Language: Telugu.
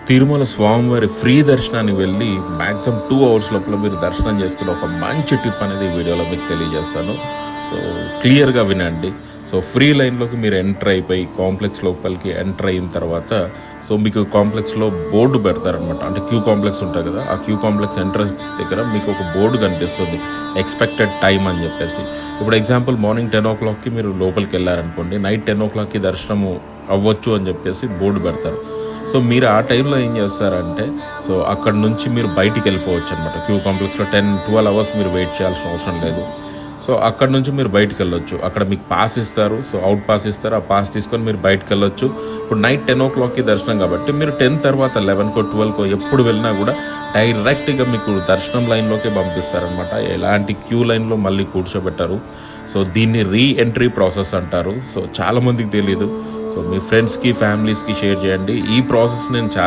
తిరుమల స్వామివారి ఫ్రీ దర్శనానికి వెళ్ళి మ్యాక్సిమం 2 అవర్స్ లోపల మీరు దర్శనం చేసుకుని ఒక మంచి టిప్ అనేది ఈ వీడియోలో మీకు తెలియజేస్తాను. సో క్లియర్‌గా వినండి. సో ఫ్రీ లైన్‌లోకి మీరు ఎంటర్ అయిపోయి కాంప్లెక్స్ లోపలికి ఎంటర్ అయిన తర్వాత సో మీకు కాంప్లెక్స్‌లో బోర్డు పెడతారనమాట. అంటే క్యూ కాంప్లెక్స్ ఉంటాయి కదా! ఆ క్యూ కాంప్లెక్స్ ఎంట్రన్స్ దగ్గర మీకు ఒక బోర్డు కనిపిస్తుంది. ఎక్స్‌పెక్టెడ్ టైమ్ అని చెప్పేసి. ఇప్పుడు ఎగ్జాంపుల్ మార్నింగ్ 10:00కి మీరు లోపలికెళ్లారనుకోండి. నైట్ 10:00కి దర్శనము అవ్వచ్చు అని చెప్పేసి బోర్డు పెడతారు. సో మీరు ఆ టైంలో ఏం చేస్తారంటే సో అక్కడ నుంచి మీరు బయటికెళ్ళిపోవచ్చు అనమాట. క్యూ కాంప్లెక్స్‌లో 12 అవర్స్ మీరు వెయిట్ చేయాల్సిన అవసరం లేదు. సో అక్కడ నుంచి మీరు బయటికెళ్ళొచ్చు. అక్కడ మీకు పాస్ ఇస్తారు. సో ఔట్ పాస్ ఇస్తారు. ఆ పాస్ తీసుకొని మీరు బయటికెళ్ళొచ్చు. ఇప్పుడు నైట్ 10:00కి దర్శనం కాబట్టి మీరు 10 తర్వాత 11కో, 12కో ఎప్పుడు వెళ్ళినా కూడా డైరెక్ట్‌గా మీకు దర్శనం లైన్‌లోకే పంపిస్తారనమాట. ఎలాంటి క్యూ లైన్‌లో మళ్ళీ కూర్చోబెట్టరు. సో దీన్ని రీ ఎంట్రీ ప్రాసెస్ అంటారు. సో చాలామందికి తెలీదు. సో మీ ఫ్రెండ్స్‌కి, ఫ్యామిలీస్‌కి షేర్ చేయండి. ఈ ప్రాసెస్ నేను